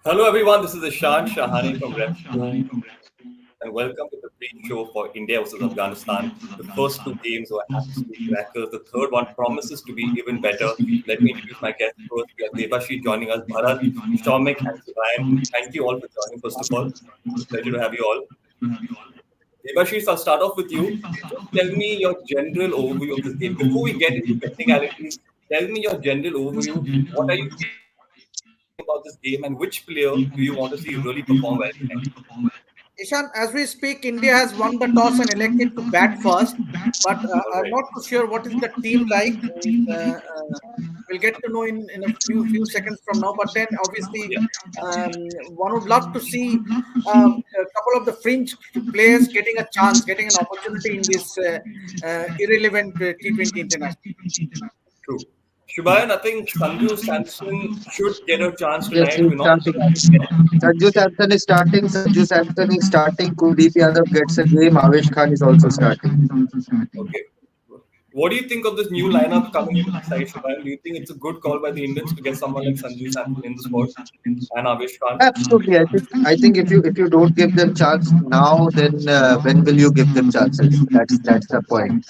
Hello everyone, this is Ishan Shahani from Rep and welcome to the pre-show for India versus Afghanistan. The first two games were absolute crackers. The third one promises to be even better. Let me introduce my guests first. We have Debashi joining us, Bharat, Shaumik, and Ryan. Thank you all for joining. First of all, it's a pleasure to have you all. Debashish, I'll start off with you. Just tell me your general overview of this game. Before we get into technicalities, tell me your general overview. What are you thinking about this game, and which player do you want to see really perform well tonight? Ishan, as we speak, India has won the toss and elected to bat first, but All I'm right. not too sure what is the team like. We'll get to know in a few seconds from now. But then, obviously, Yeah. one would love to see a couple of the fringe players getting a chance, getting an opportunity in this irrelevant T20 international. True. Shubhayan, I think Sanju Samson should get a chance Yes, tonight. he's We're not starting. sure yet. Sanju Samson is starting. Sanju Samson is starting. Kuldeep Yadav gets a game. Avesh Khan is also starting. Okay. What do you think of this new lineup coming into the side, Shubhayan? Do you think it's a good call by the Indians to get someone like Sanju Samson in the squad and Avesh Khan? Absolutely. I think if you don't give them chance now, then when will you give them chances? That's the point.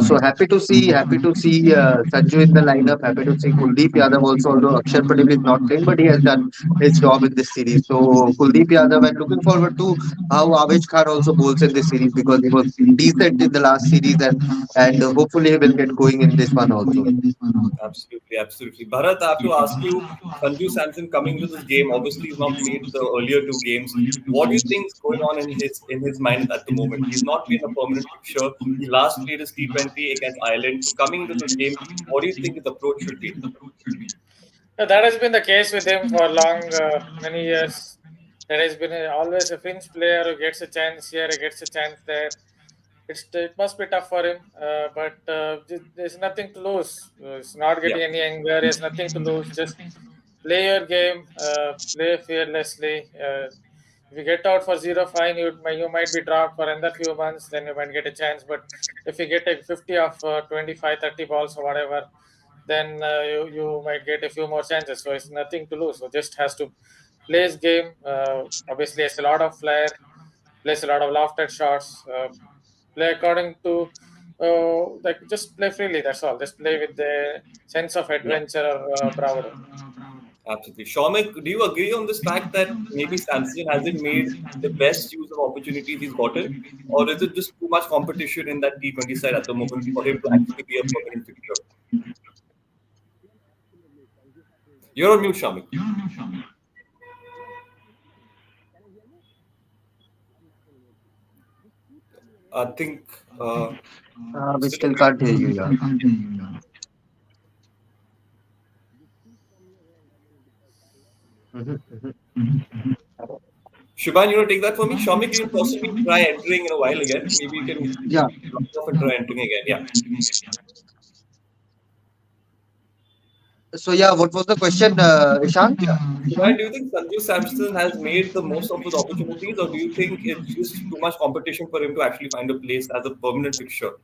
So happy to see Sanju in the lineup. Happy to see Kuldeep Yadav also. Although Akshar Patel is not playing, but he has done his job in this series. So Kuldeep Yadav, and looking forward to how Avesh Khan also bowls in this series because he was decent in the last series and hopefully he will get going in this one also. Absolutely, absolutely. Bharat, I have to ask you, Sanju Samson coming into this game, obviously he's not played the earlier two games. What do you think is going on in his mind at the moment? He's not been a permanent fixture. He last played his T20 against Ireland. So coming into this game, what do you think his approach should be? That has been the case with him for long, many years. There has been always a fringe player who gets a chance here, gets a chance there. It must be tough for him, but there's nothing to lose. He's not Yeah. getting any anger. There's nothing to lose. Just play your game, play fearlessly. If you get out for 0 fine, you might be dropped for another few months. Then you might get a chance. But if you get a 50 of 25, 30 balls or whatever, then you might get a few more chances. So it's nothing to lose. So just has to play his game. Obviously, it's a lot of flair, plays a lot of lofted shots. Play according to like just play freely. That's all. Just play with the sense of Yeah. adventure or bravado. Absolutely. Shaumek, do you agree on this fact that maybe Samson hasn't made the best use of opportunities he's gotten? Or is it just too much competition in that T20 side at the moment for him to actually be a permanent fixture? You're on mute, Shaumek. I think We still still can't hear you, yeah. Mhm, mhm. Shubhan, you want to take that for me? Shaumek, you can possibly try entering in a while again. Maybe you can Yeah. drop off and try entering again. Yeah. So yeah, what was the question, Ishant? Shubhan, do you think Sanju Samson has made the most of his opportunities, or do you think it's just too much competition for him to actually find a place as a permanent fixture?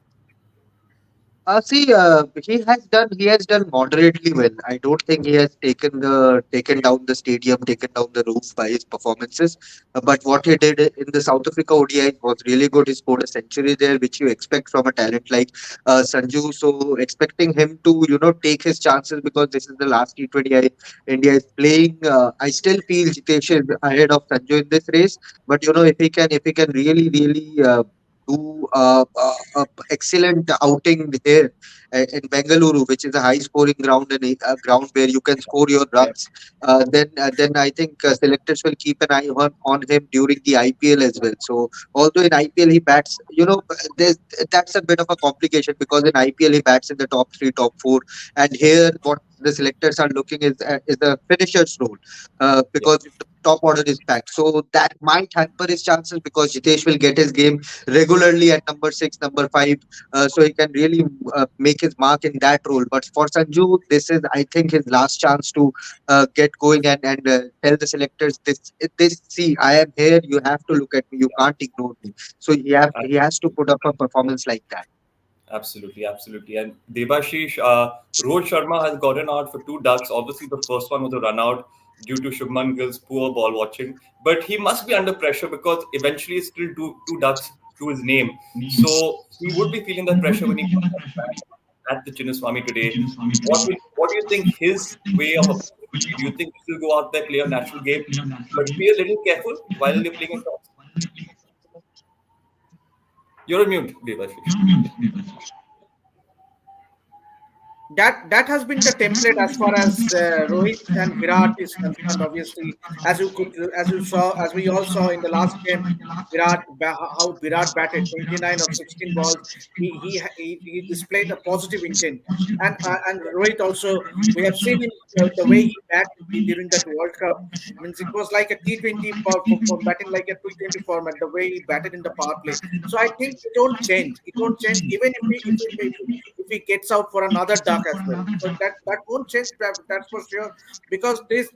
See, he has done moderately well. I don't think he has taken down the stadium, taken down the roof by his performances. But what he did in the South Africa ODI was really good. He scored a century there, which you expect from a talent like Sanju. So expecting him to take his chances because this is the last T20I India is playing. I still feel Jitesh is ahead of Sanju in this race. But if he can really do excellent outing here in Bengaluru, which is a high-scoring ground and a ground where you can score your Yeah. runs. Then I think selectors will keep an eye on him during the IPL as well. So although in IPL he bats, there's that's a bit of a complication because in IPL he bats in the top three, top four, and here what the selectors are looking is a finisher's role Yeah. because the top order is packed. So that might hamper his chances because Jitesh will get his game regularly at number six, number five, so he can really make his mark in that role. But for Sanju, this is, I think, his last chance to get going and tell the selectors this. See, I am here. You have to look at me. You can't ignore me. So he has to put up a performance like that. Absolutely, absolutely. And Debashish, Rohit Sharma has gotten out for two ducks. Obviously, the first one was a run out. due to Shubman Gill's poor ball watching. But he must be under pressure because eventually it's still two ducks to his name. So he would be feeling that pressure when he comes back at the Chinnaswamy today. What do you think his way of approach will be? Do you think he will go out there, play a natural game, but be a little careful while they're playing a toss? You're on mute, Devashish. That has been the template as far as Rohit and Virat is concerned. Obviously, as we all saw in the last game, how Virat batted 29 of 16 balls. He displayed a positive intent, and Rohit also. We have seen him the way he batted during that World Cup. Means it was like a T20 for batting like a T20 format. The way he batted in the power play. So I think it won't change. It won't change even if he gets out for another duck as well. So that won't change. That's for sure. Because the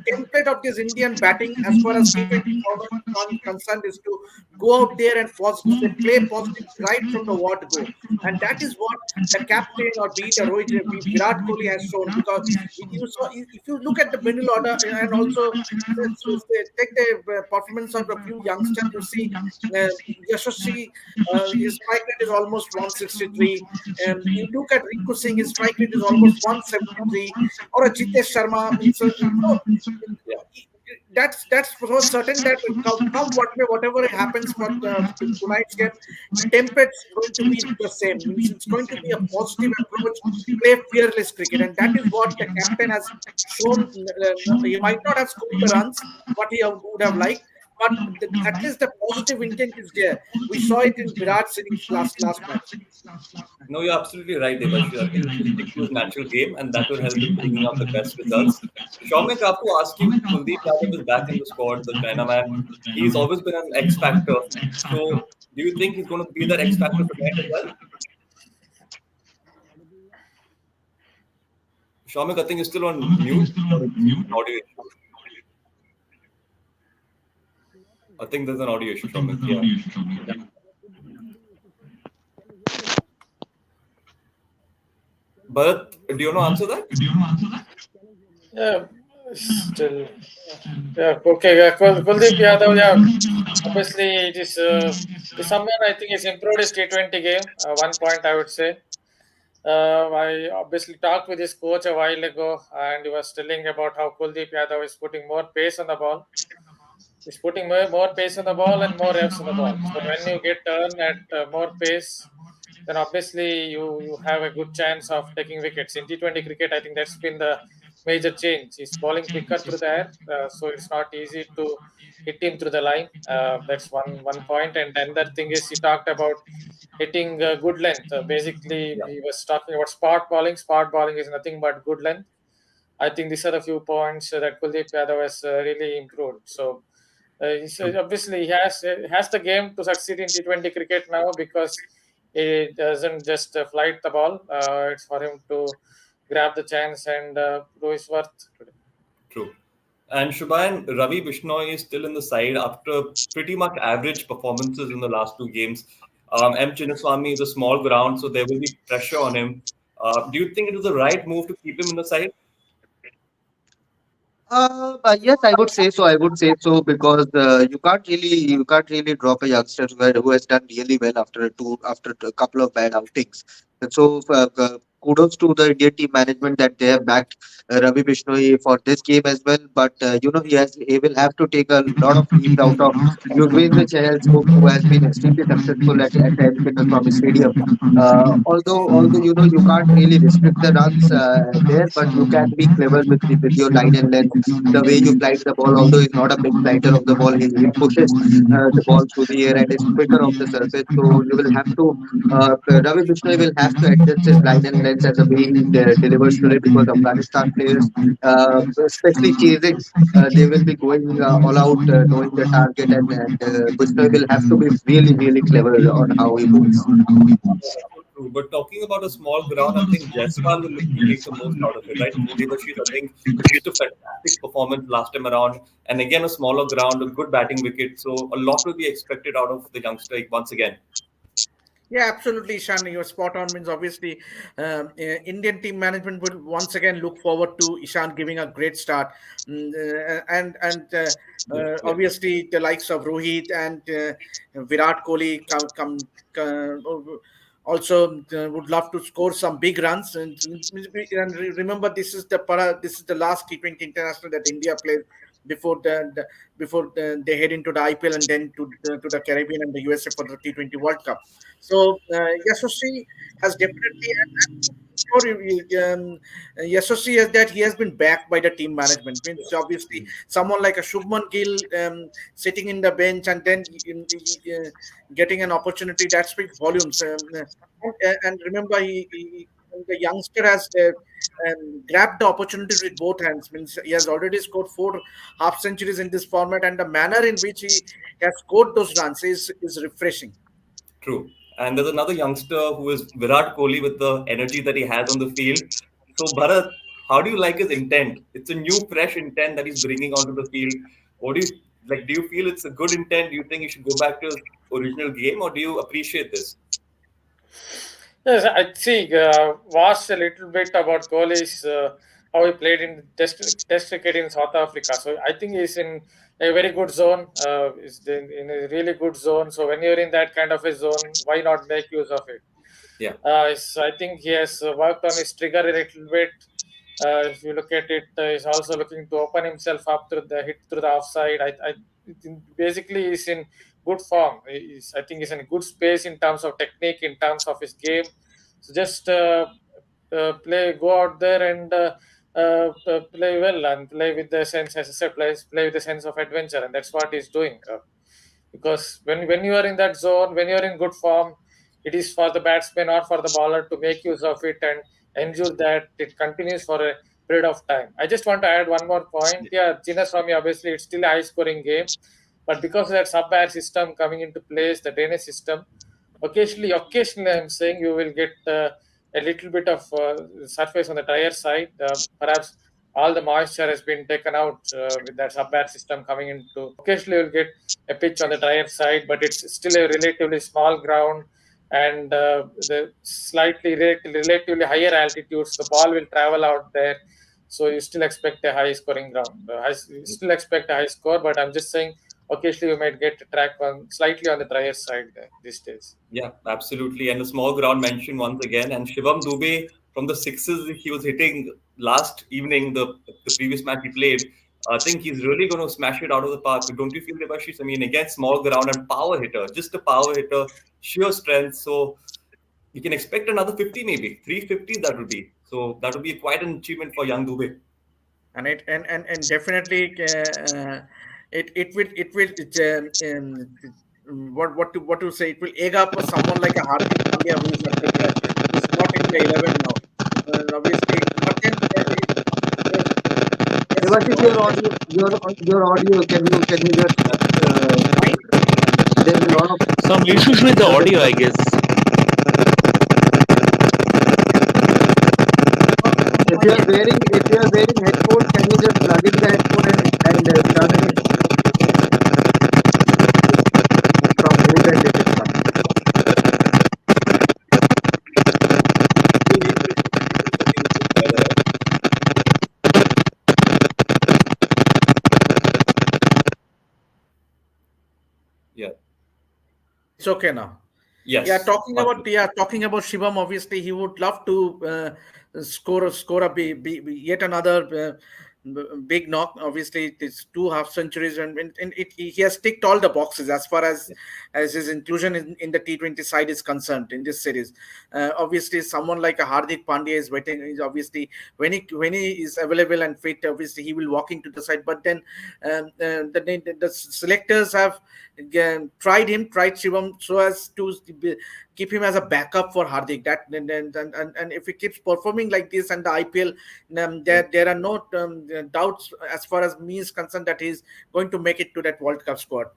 template of this Indian batting as far as T20 format concerned is to go out there and play positive right from the word go, and that is what the captain or be the Virat Kohli has shown. Because if you look at the middle order and also take the performance of a few youngsters, you see Yashasvi, his strike rate is almost 163. You look at Rinku Singh, his strike rate is almost 173. Or a Jitesh Sharma. That's for certain that come whatever it happens for tonight's game, the template is going to be the same. Means it's going to be a positive approach, play fearless cricket, and that is what the captain has shown. He might not have scored the runs what he would have liked, but at least the positive intent is there. We saw it in Virat's innings last match. No, you're absolutely right, Devashi. I think he should stick to his natural game, and that will help him bringing out the best results. Shaumek, I have to ask you, Kuldeep Yadav is back in the squad, the Chinaman. He's always been an X factor. So, do you think he's going to be that X factor tonight as well? Shaumek, I think he's still on mute. Audio issue. I think there's an audio issue, Shaumek. Yeah. Bharat, do you want to answer that? Yeah, still. Yeah, okay. Kuldeep Yadav, yeah. Obviously, it is someone I think has improved his T20 game. One point I would say. I obviously talked with his coach a while ago, and he was telling about how Kuldeep Yadav is putting more pace on the ball. He's putting more pace on the ball and more reps on the ball. So when you get turn at more pace, then obviously you have a good chance of taking wickets. In T20 cricket, I think that's been the major change. He's bowling quicker through the air, so it's not easy to hit him through the line. That's one point. And another thing is he talked about hitting good length. Basically, he was talking about spot bowling. Spot bowling is nothing but good length. I think these are a few points that Kuldeep Yadav has really improved. So obviously he has the game to succeed in T20 cricket now, because he doesn't just flight the ball. It's for him to grab the chance and do his worth today. True. And Shubhayan, Ravi Bishnoi is still in the side after pretty much average performances in the last two games. M. Chinnaswamy is a small ground, so there will be pressure on him. Do you think it was the right move to keep him in the side? Yes, I would say so. I would say so because you can't really drop a youngster who has done really well after a couple of bad outings. And so kudos to the Indian team management that they have backed Ravi Bishnoi for this game as well. But he will have to take a lot of leaves out of Yuzvendra Chahal, who has been extremely successful at M. Chinnaswamy Stadium. Although you can't really restrict the runs there, but you can be clever with your line and length. The way you flight the ball, although he's not a big flighter of the ball, he pushes the ball through the air and is quicker off the surface. So you will have to Ravi Bishnoi will have to adjust his line and length and the way he delivers today, because Afghanistan players, especially chasing, they will be going all out, knowing the target, and Bishnoi will have to be really, really clever on how he bowls. True. But talking about a small ground, I think Jaiswal will look to make the most out of it, right? Devashish, I think, just a fantastic performance last time around. And again, a smaller ground, a good batting wicket. So a lot will be expected out of the youngster once again. Yeah, absolutely, Ishan. You're spot on. Means obviously, Indian team management will once again look forward to Ishan giving a great start. Yeah, yeah, Obviously the likes of Rohit and Virat Kohli also would love to score some big runs. And remember, this is the last T20 international that India plays before they head into the IPL and then to the Caribbean and the USA for the T20 World Cup. So Yashasvi has definitely, and sure, Yashasvi is that he has been backed by the team management. Means obviously someone like a Shubman Gill sitting in the bench and then getting an opportunity that speaks volumes. And remember, the youngster has grabbed the opportunity with both hands. Means he has already scored 4 half centuries in this format, and the manner in which he has scored those runs is refreshing. true. And there's another youngster who is Virat Kohli with the energy that he has on the field. So, Bharat, how do you like his intent? It's a new, fresh intent that he's bringing onto the field. What do you like? Do you feel it's a good intent? Do you think he should go back to his original game, or do you appreciate this? Yes, I see. Watched a little bit about Kohli's how he played in test cricket in South Africa. So I think he's in a very good zone. Is in a really good zone. So when you're in that kind of a zone, why not make use of it? Yeah, So I think he has worked on his trigger a little bit. If you look at it, he's also looking to open himself up through the hit through the offside. I think basically he's in good form. I think he's in good space in terms of technique, in terms of his game. So just go out there and play well and play with the sense, as I said, play with the sense of adventure, and that's what he's doing. Because when you are in that zone, when you are in good form, it is for the batsman or for the bowler to make use of it and ensure that it continues for a period of time. I just want to add one more point. Yeah, Chinnaswamy, obviously it's still a high scoring game, but because of that sub-air system coming into place, the drainage system, occasionally I'm saying you will get a little bit of surface on the drier side. Perhaps all the moisture has been taken out with that sub-air system coming into. Occasionally you'll get a pitch on the drier side, but it's still a relatively small ground, and the relatively higher altitudes, the ball will travel out there. So you still expect a high scoring ground. You still expect a high score, but I'm just saying occasionally you might get a track on slightly on the drier side these days. yeah, absolutely. And the small ground mentioned once again. And Shivam Dubey from the sixes he was hitting last evening, the previous match he played. I think he's really going to smash it out of the park. Don't you feel, Devashish? I mean, again, small ground and power hitter, just a power hitter, sheer strength. So we can expect another 50, maybe 350. That would be so. That would be quite an achievement for young Dubey. And definitely what to say, it will egg up someone like a Hardik Pandya who's not in the 11 now, obviously. But then yes, Devashish, your audio, can you just there's a lot of Some issues with the disturbance. audio, I guess. If you are wearing headphones, can you just plug in the headphone and start it from both ends if it's fine. Yeah. it's okay now. Yeah, Yes. talking about Shivam. Obviously, he would love to score a yet another big knock. Obviously, it's 2 half centuries, and he has ticked all the boxes as far as his inclusion in the T20 side is concerned in this series. Obviously, someone like a Hardik Pandya is waiting. Is obviously when he is available and fit, obviously he will walk into the side. But then the selectors have tried Shivam so as to keep him as a backup for Hardik. That and if he keeps performing like this and the IPL, there are no doubts as far as me is concerned that he's going to make it to that World Cup squad.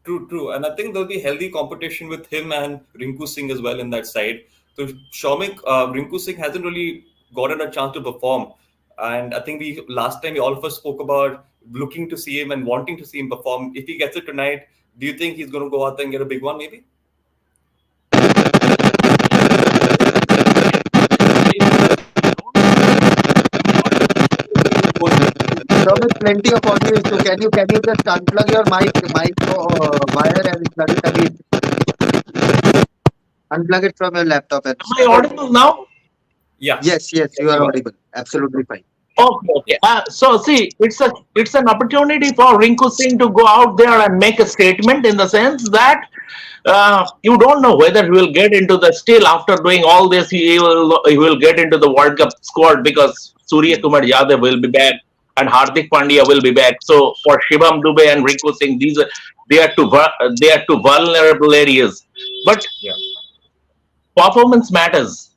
True, true. And I think there'll be healthy competition with him and Rinku Singh as well in that side. So Shaumik, Rinku Singh hasn't really gotten a chance to perform. And I think we last time we all of us spoke about looking to see him and wanting to see him perform. If he gets it tonight, do you think he's going to go out there and get a big one maybe? There is plenty of audio issue. Can you just unplug your mic wire and plug it again? Unplug it from your laptop and Am I start again. audible now? Yeah, Yes, yes, you are you are. audible. Absolutely fine. Okay, okay. So see, it's an opportunity for Rinku Singh to go out there and make a statement in the sense that you don't know whether he will get into the still after doing all this he will get into the World Cup squad because Surya Kumar Yadav will be back and Hardik Pandya will be back. So for Shivam Dubey and Rinku Singh, they are two vulnerable areas. But Yeah, performance matters.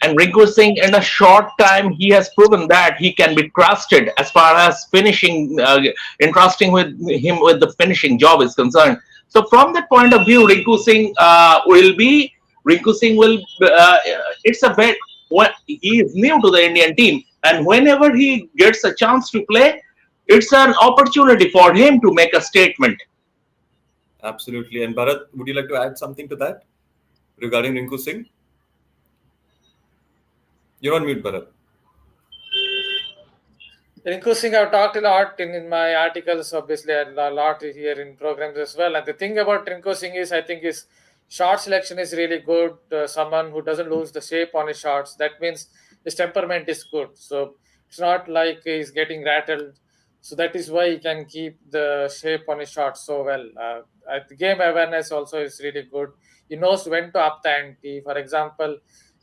And Rinku Singh, in a short time, he has proven that he can be trusted as far as finishing, entrusting with him with the finishing job is concerned. So from that point of view, Rinku Singh will. It's a bet. He is new to the Indian team, and whenever he gets a chance to play, it's an opportunity for him to make a statement. absolutely. And Bharat, would you like to add something to that regarding Rinku Singh? You're on mute, Bharat. Rinku Singh, I've talked a lot in my articles, obviously, and a lot here in programs as well. And the thing about Rinku Singh is, I think his shot selection is really good. Someone who doesn't lose the shape on his shots. That means his temperament is good. So it's not like he's getting rattled. So that is why he can keep the shape on his shots so well. The game awareness also is really good. He knows when to up the ante. For example,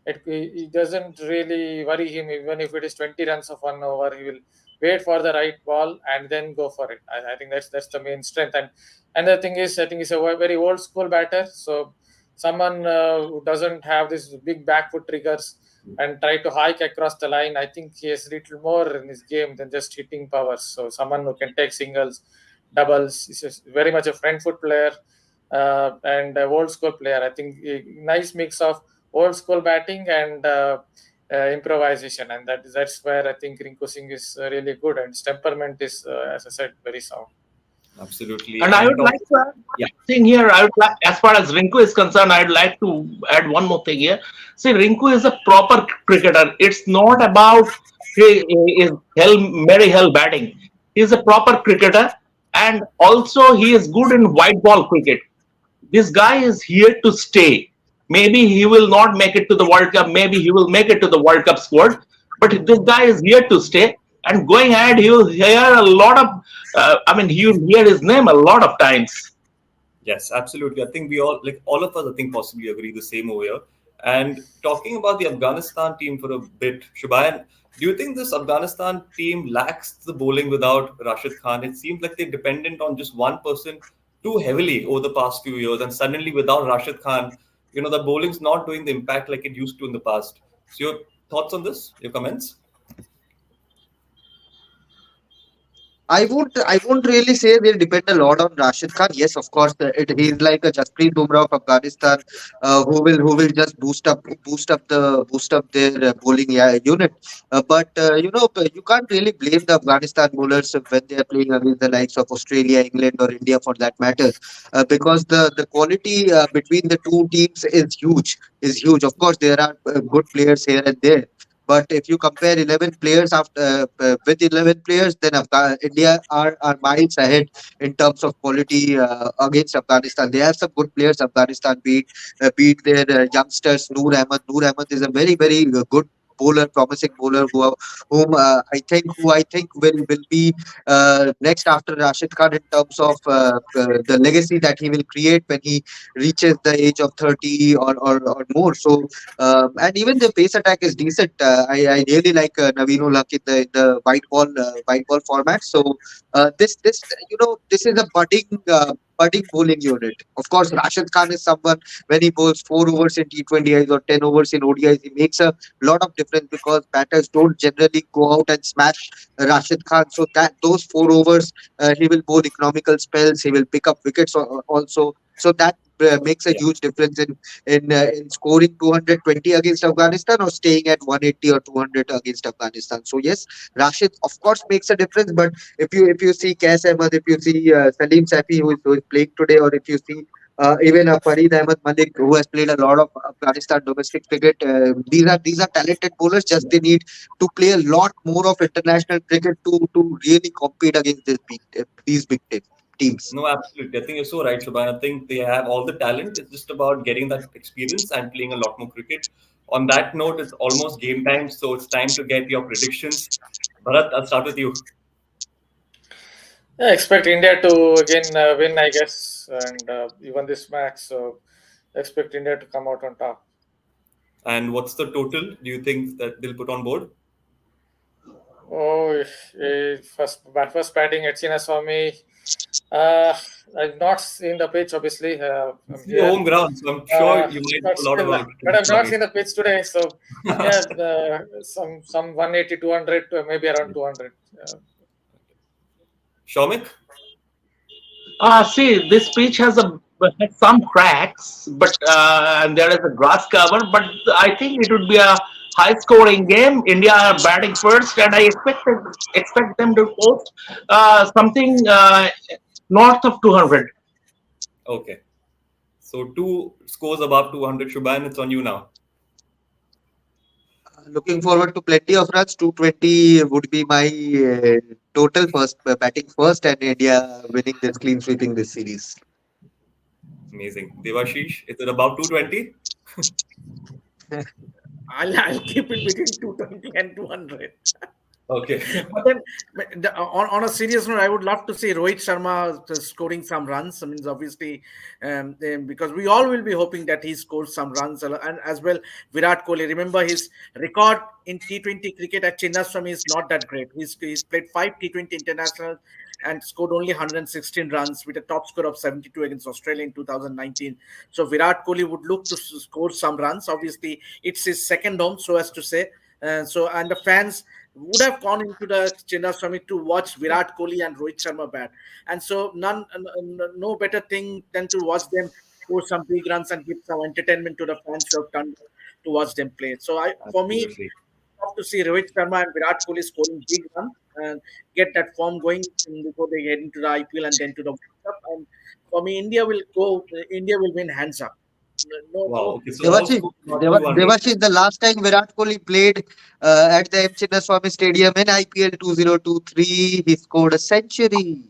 it doesn't really worry him even if it is 20 runs of 1 over. He will wait for the right ball and then go for it. I think that's the main strength. And another thing is, I think he's a very old school batter. So someone who doesn't have this big back foot triggers and try to hike across the line, I think he has little more in his game than just hitting powers. So someone who can take singles, doubles. He's just very much a front foot player and a old school player. I think a nice mix of old school batting and improvisation, and that's where I think Rinku Singh is really good, and his temperament is, as I said, very sound. Absolutely. And I And would like to add yeah, one thing here. I would like, as far as Rinku is concerned, I'd like to add one more thing here. See, Rinku is a proper cricketer. It's not about he is Mary Hell batting. He's a proper cricketer, and also he is good in white ball cricket. This guy is here to stay. Maybe he will not make it to the World Cup. Maybe he will make it to the World Cup squad. But this guy is here to stay. And going ahead, he will hear a lot of. He will hear his name a lot of times. yes, absolutely. I think we all, like all of us, I think possibly agree the same over here. And talking about the Afghanistan team for a bit, Shubayan, do you think this Afghanistan team lacks the bowling without Rashid Khan? It seems like they're dependent on just one person too heavily over the past few years, and suddenly without Rashid Khan, the bowling's not doing the impact like it used to in the past. So your thoughts on this? Your comments? I won't really say they depend a lot on Rashid Khan. Yes, of course, he's like a Jasprit Bumrah of Afghanistan, who will just boost up their bowling unit. But you can't really blame the Afghanistan bowlers when they are playing against the likes of Australia, England, or India for that matter, because the quality between the two teams is huge. Is huge. Of course, there are good players here and there. But if you compare 11 players with 11 players, then India are miles ahead in terms of quality against Afghanistan. They have some good players. Afghanistan beat their youngsters. Noor Ahmed. Noor Ahmed is a very good bowler, promising bowler who I think will be next after Rashid Khan in terms of the legacy that he will create when he reaches the age of 30 or more. So and even the pace attack is decent. I really like Naveen Ul Haq in the white ball format. So this is a budding bowling unit. Of course, Rashid Khan is someone when he bowls 4 overs in T20Is or 10 overs in ODIs, he makes a lot of difference because batters don't generally go out and smash Rashid Khan. So that those 4 overs, he will bowl economical spells. He will pick up wickets also. So that makes a Yeah. huge difference in scoring 220 against Afghanistan or staying at 180 or 200 against Afghanistan. So yes, Rashid of course makes a difference. But if you see Kais Ahmed, if you see Salim Safi who is playing today, or if you see Even Fareed Ahmed Malik, who has played a lot of Afghanistan domestic cricket. These are talented bowlers. Just they need to play a lot more of international cricket to really compete against these big teams. No, absolutely. I think you're so right, Shubhan. I think they have all the talent. It's just about getting that experience and playing a lot more cricket. On that note, it's almost game time, so it's time to get your predictions. Bharat, I'll start with you. Yeah, expect India to again win, I guess, and even this match. So expect India to come out on top. And what's the total do you think that they'll put on board? Oh, first batting at Swami. Uh, I've not seen the pitch. Obviously, It's I'm your here. home ground, so I'm sure you might But know a lot still, about but I've not it. seen the pitch today. So yeah, some 180, 200, maybe around 200. Shomik? See, this pitch has some cracks, but and there is a grass cover. But I think it would be a high-scoring game. India are batting first, and I expect them to post something north of 200. Okay. So two scores above 200. Shubhan, it's on you now. Looking forward to plenty of runs. 220 would be my total first batting first, and India winning this clean sweeping this series. Amazing. Devashish, is it about 220? I'll keep it between 220 and 200. Okay. But then, on a serious note, I would love to see Rohit Sharma scoring some runs. I mean, obviously, because we all will be hoping that he scores some runs, and as well Virat Kohli. Remember, his record in T20 cricket at Chinnaswamy is not that great. He's played 5 T20 internationals and scored only 116 runs with a top score of 72 against Australia in 2019. So Virat Kohli would look to score some runs. Obviously, it's his second home, so as to say. And the fans would have gone into the Chinnaswamy to watch Virat Kohli and Rohit Sharma bat, and so no better thing than to watch them score some big runs and give some entertainment to the fans who have turned to watch them play. So for me, Absolutely. love to see Rohit Sharma and Virat Kohli scoring big runs and get that form going before they get into the IPL and then to the World Cup. And for me, India will win hands up. No, Wow. no. Okay. So all Devashi, scores about 200. Devashi, the last time Virat Kohli played at the M. Chinnaswamy Stadium in IPL 2023, he scored a century.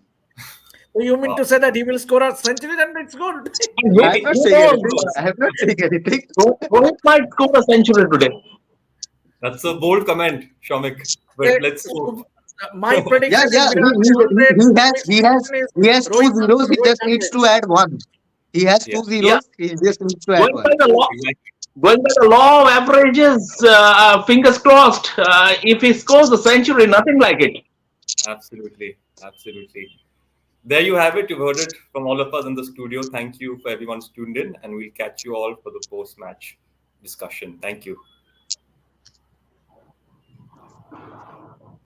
So you mean Wow. to say that he will score a century? Then it's good. And I am Maybe. not who saying Who anything. knows? knows? I am not saying anything. Rohit might score a century today. That's a bold comment, Shomik. Eh, But let's hope. so, my Yeah, prediction is yeah. Virat 200. He has two Rohit zeros. He just needs 100. to add one. He has Yeah. two Yeah, zeros. He just needs to add going by one. the law, Exactly. going by the law of averages, fingers crossed. If he scores a century, nothing like it. Absolutely. Absolutely. There you have it. You've heard it from all of us in the studio. Thank you for everyone's tuned in, and we'll catch you all for the post match discussion. Thank you.